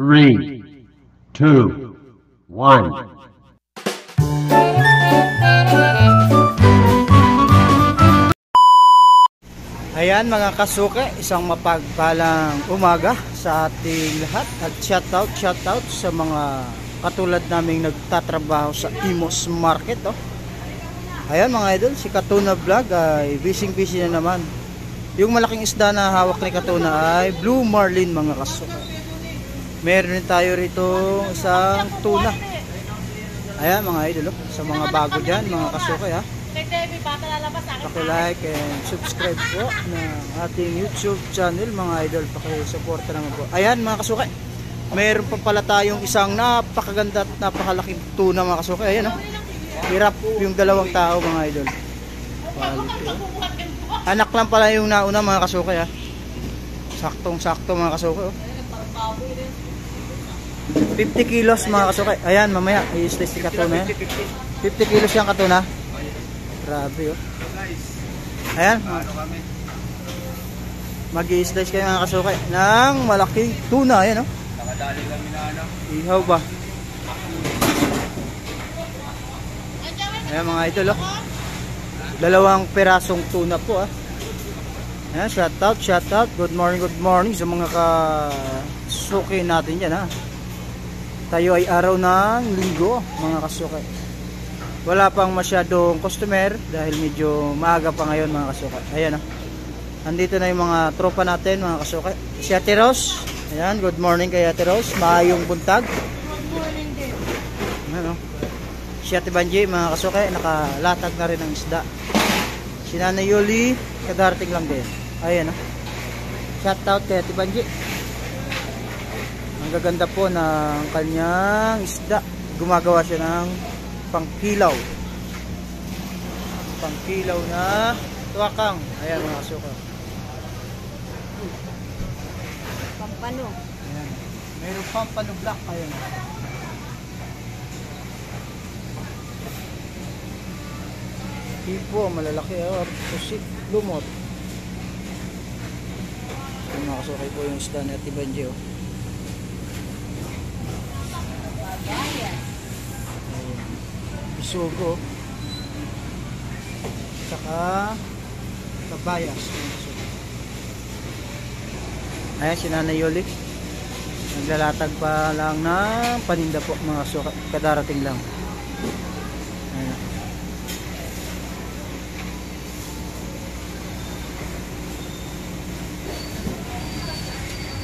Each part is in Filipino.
3, 2, 1. Ayan mga kasuke, isang mapagpalang umaga sa ating lahat at shoutout sa mga katulad naming nagtatrabaho sa Imos Market. Ayan mga idol, si Katuna Vlog ay busy na naman. Yung malaking isda na hawak ni Katuna ay Blue Marlin mga kasuke. Meron din tayo rito isang tuna. Ayan mga idol, sa mga bago dyan mga kasuke ha, paki-like and subscribe po ng ating YouTube channel mga idol, paki-suporta naman po. Ayan mga kasuke, mayroon pa pala tayong isang napakaganda at napakalaking tuna mga kasuke. Ayan hirap yung dalawang tao mga idol. Anak lang pala yung nauna mga kasuke ha, saktong sakto mga kasuke 50 kilos mga kasuke. Ayan mamaya i-slice si Katuna yan. 50 kilos yung Katuna. Grabe Ayan, mag-i-slice kayo mga kasuke ng malaking tuna. Ayan nakadali kami na ihaw ba. Ayan mga idol dalawang perasong tuna po Ayan, shoutout, good morning sa mga kasuke natin dyan Tayo ay araw ng linggo mga kasuke. Wala pang masyadong customer dahil medyo maaga pa ngayon mga kasuke. Ayan andito na yung mga tropa natin mga kasuke. Si Ate Rose, ayan, good morning kay Ate Rose, maayong buntag. Good morning din. Ayan si Ate Banji mga kasuke, nakalatag na rin ng isda. Si Nanay Yoli, kadarating lang din. Ayan shoutout kay Ate Banji. Ang gaganda po ng kanyang isda. Gumagawa siya ng pangkilaw na tuwakang. Ayan mga kasuke, Pampano. ayan, mayroon pampano black. Ayan tipo malalaki pusit lumot. Ayan mga kasuke po yung isda ni Ate Banji Isugo saka kabayas. Ayan si Nanay Yoli, naglalatag pa lang ng paninda po mga suka, kadarating lang. Ayan.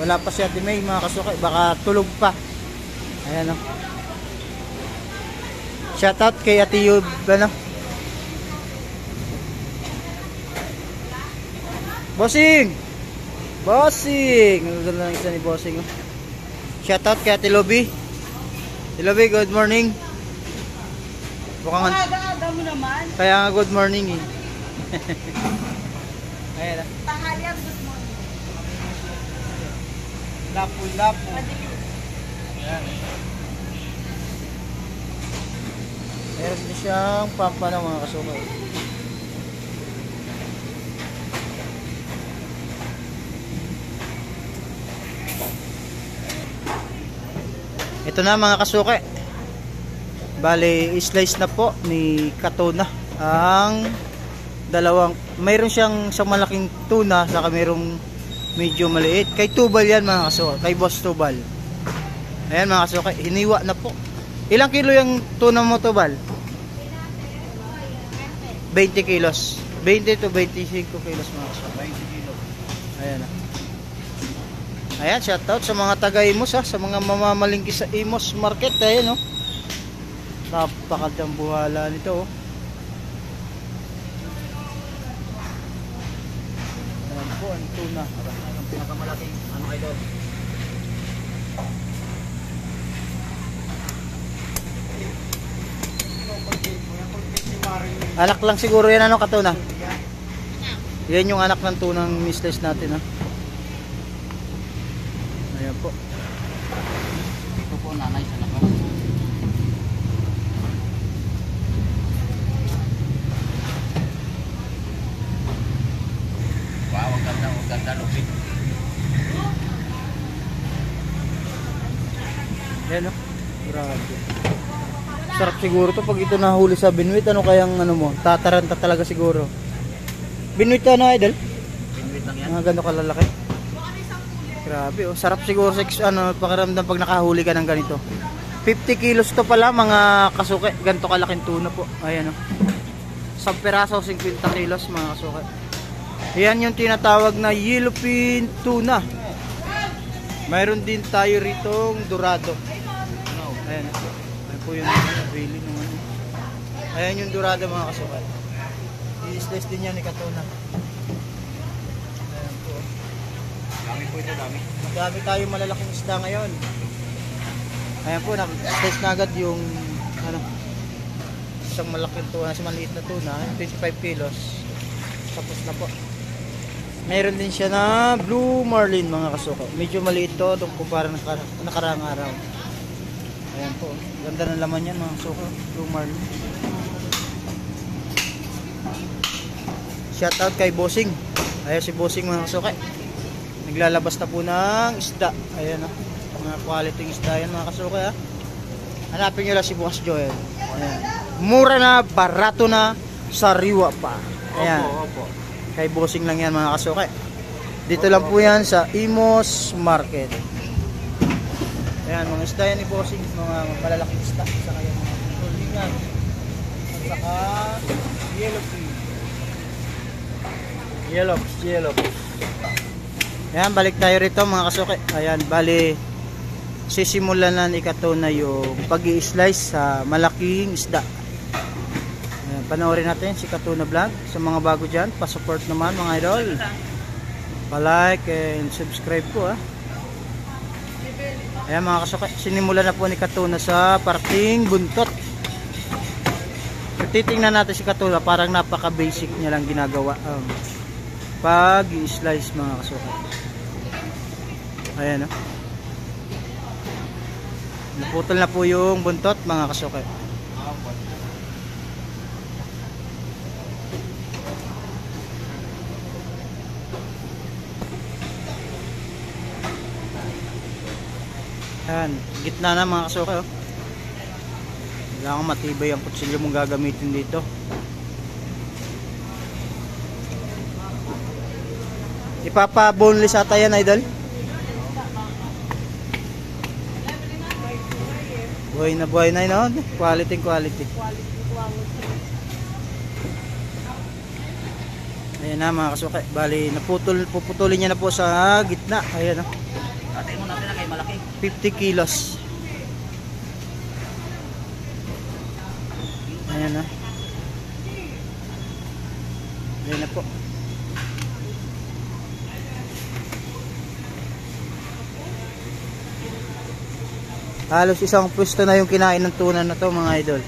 Wala pa si Ate May mga kasuka, baka tulog pa. Ayan shoutout kay Ate Yub Bossing! Ang ganda ng isa ni Bossing Shoutout kay Ate Lobby. Ate Lobby, good morning. Aga mo naman. Kaya nga good morning Ayan Tanghalian, good morning. Lapo Ayan. Meron din siyang pampano mga kasuke. Ito na mga kasuke, bali slice na po ni Katuna ang dalawang, mayroon siyang isang malaking tuna saka mayroong medyo maliit. Kay Tubal yan mga kasuke, kay Boss Tubal. Ayan mga kasuke, hiniwa na po. Ilang kilo yung tuna mo Tubal? 20 kilos, 20 to 25 kilos mga kasuke. 20 kilos. Ayan shoutout sa mga taga Imos sa mga mamamalingki sa Imos Market. Ayan napakagandang buhala nito Ayan po ang tuna, ang pinakamalaking idol. Anak lang siguro yan Katuna. Yan yung anak ng tunang mislice natin Ayan po. Ito po nanay sa labas. Wow, ang ganda lupit. Yan, oh. Grabe. Sarap siguro to pag ito nahuli sa binwit. Ano kayang ano mo? Tataranta talaga siguro. Binwit ano, idol? Pinwit lang yan. Mga gano'n kalalaki. Grabe, oh. Sarap siguro sa ano, pakiramdam pag nakahuli ka ng ganito. 50 kilos to pala mga kasuke. Ganito kalaking tuna po. Ayan, oh. 10 peraso, 50 kilos mga kasuke. Ayan yung tinatawag na yellowfin tuna. Mayroon din tayo ritong dorado. Ayan, ayan po yung nabili ng ano. Ayan yung dorado mga kasuke. I-slice din yan ni Katuna. Ayan po. Dami po ito, dami. Madami tayong malalaking isda ngayon. Ayan po, na-slice na agad yung ano, isang malaking tuna, isang maliit na tuna, 25 kilos. Tapos na po. Mayroon din siya na blue marlin mga kasuko. Medyo maliit to kumpara ng nakaraang araw. Ayan po. Ganda ng laman yan mga kasuko. Blue marlin. Shout out kay Bossing. Ayan si Bossing mga kasuko. Naglalabas na po ng isda. Ayan o. Mga quality isda yan mga kasuko ha. Hanapin nyo lang si Bukas Joel. Ayan. Mura na, barato na, sariwa pa. Ayan. Opo. Kay Bossing lang yan mga kasuke. Dito lang po yan sa Imos Market. Ayan, mga isda yan ni Bossing. Mga malalaking isda. Saka yan mga tulingan. At saka yellowfin. Yellow. Ayan, balik tayo rito mga kasuke. Ayan, bali sisimulan na ni Katuna yung pag-i-slice sa malaking isda. Ayan, panoorin natin si Katuna Vlog. Sa mga bago dyan, pa-support naman mga idol. Pa-like and subscribe po ha. Ayan mga kasuke, sinimulan na po ni Katuna sa parting buntot. So, titingnan natin si Katuna, parang napaka-basic niya lang ginagawa pag-i-slice mga kasuke. Ayan o. Naputol na po yung buntot mga kasuke. Ayan, gitna na mga kasuke oh. Kailangan matibay ang kutsilyo mong gagamitin dito. Ipapa-boneless ata yan idol. Buhay na yun. Quality. Ayan na mga kasuke. Bali, puputulin niya na po sa gitna. Ayan o. Atin mo natin na kay malaki. 50 kilos. Ayan na. Ayan na po. Halos isang pwesto na yung kinain ng tuna na to mga idol.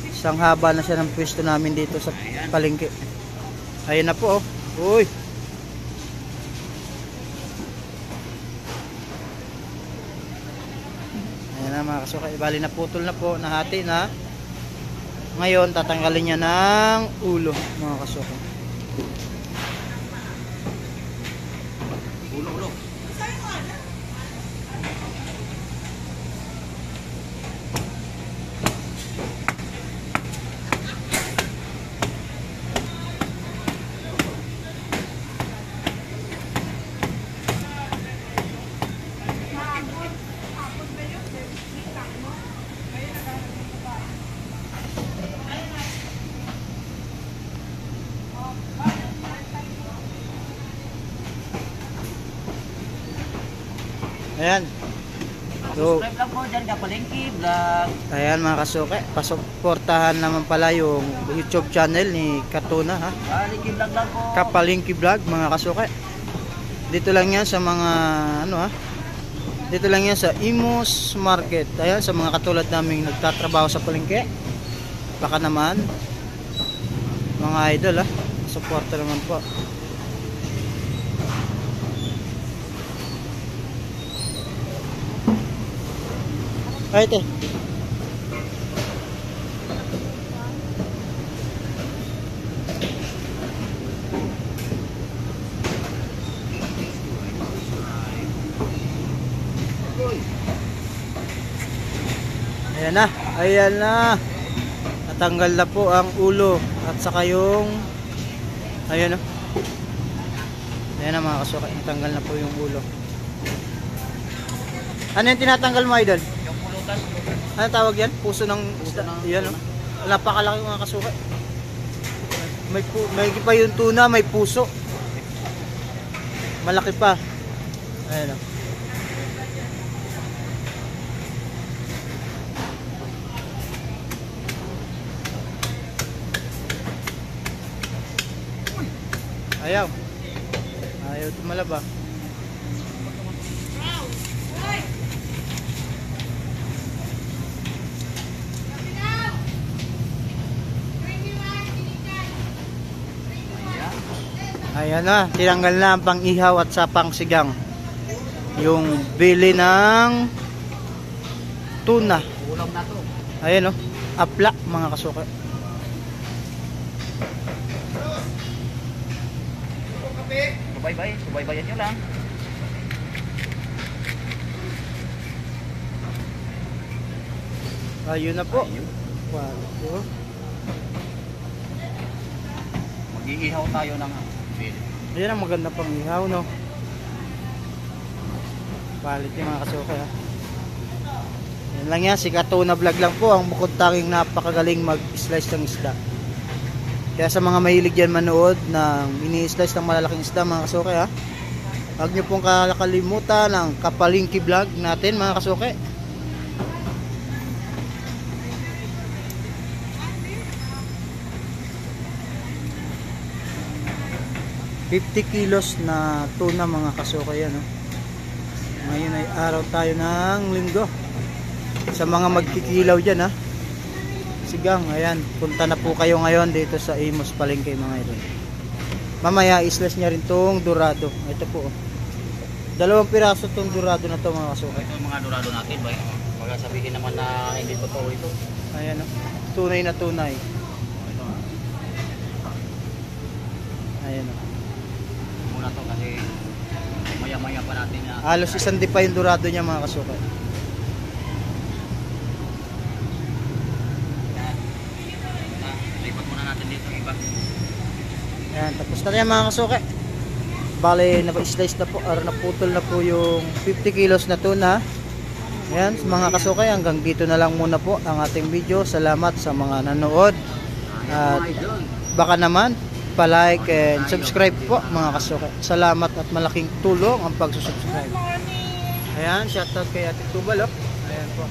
Isang haba na siya ng pwesto namin dito sa palengke. Ayan na po oh. Uy. Ayan na mga kasuke. Bali na putol na po. Nahati na. Ngayon tatanggalin niya ng ulo mga kasuke. Ulo. Ayan. So, Subscribe lang po dyan Kapalengke Vlog. ayan mga kasuke. Pasuportahan naman pala yung YouTube channel ni Katuna ha. Kapalengke Vlog lang po. Kapalengke Vlog mga kasuke. Dito lang yan sa mga ano ha. Dito lang yan sa Imos Market. Ayan sa mga katulad naming nagtatrabaho sa palengke. Baka naman mga idol ha. Suporta naman po. Ay, te. Ayan na, ayan na. Natanggal na po ang ulo at saka yung ayan na. Ayan na mga kasuka, natanggal na po yung ulo. Ano yung tinatanggal mo, idol? Yung pulutan. Ano tawag yan? Puso ng isda. ng Yan, tuna. oh. Napakalaki mga kasuka. May pa yung tuna, may puso. Malaki pa. Ayan o. Ayaw. Ayaw tumalaba. Ayan na, tinanggal na ang pang-ihaw at sa pang-sigang. Yung bili ng tuna. Ulam na to. Ayan o, apla mga kasuka. Subaybayan nyo lang. Ayun na po. Wow. Mag-iihaw tayo ng bill. Ayan ang maganda pang-ihaw, no? Palit yung mga kasuka, ha? Yan lang yan, si Katuna Vlog lang po ang bukod tanging napakagaling mag-slice ng isda. Kaya sa mga mahilig dyan manood ng ini-slice ng malalaking isda, mga kasuke, ha? Huwag nyo pong kakalimutan ng Kapalingki Vlog natin, mga kasuke. $50 kilos na tuna mga kasuke yan, no? Ngayon ay araw tayo ng linggo. Sa mga magkikilaw dyan, ha? Sigang, ayan, punta na po kayo ngayon dito sa Imus Palengke mga idol. Mamaya islas niya rin tong dorado. Ito po, oh. 2 piraso tong dorado na to mga kasuke. Ito yung mga dorado natin, bay. Baka sabihin naman na hindi totoo ito. Ayan, oh. Tunay na tunay. Ito, Ayan, oh. muna to kasi maya-maya pa natin na. Halos isang di pa yung dorado niya mga kasuke. Lipat muna natin dito yung iba. Ayan, tapos na yan mga kasuke. Bale, napa-slice na po, or naputol na po yung 50 kilos na tuna. Ayan, mga kasuke, hanggang dito na lang muna po ang ating video. Salamat sa mga nanood. At baka naman, pa-like and subscribe po mga kasuke. Salamat at malaking tulong ang pagsusubscribe. Ayan, shoutout kay Ate Tubal, oh. Ayan po.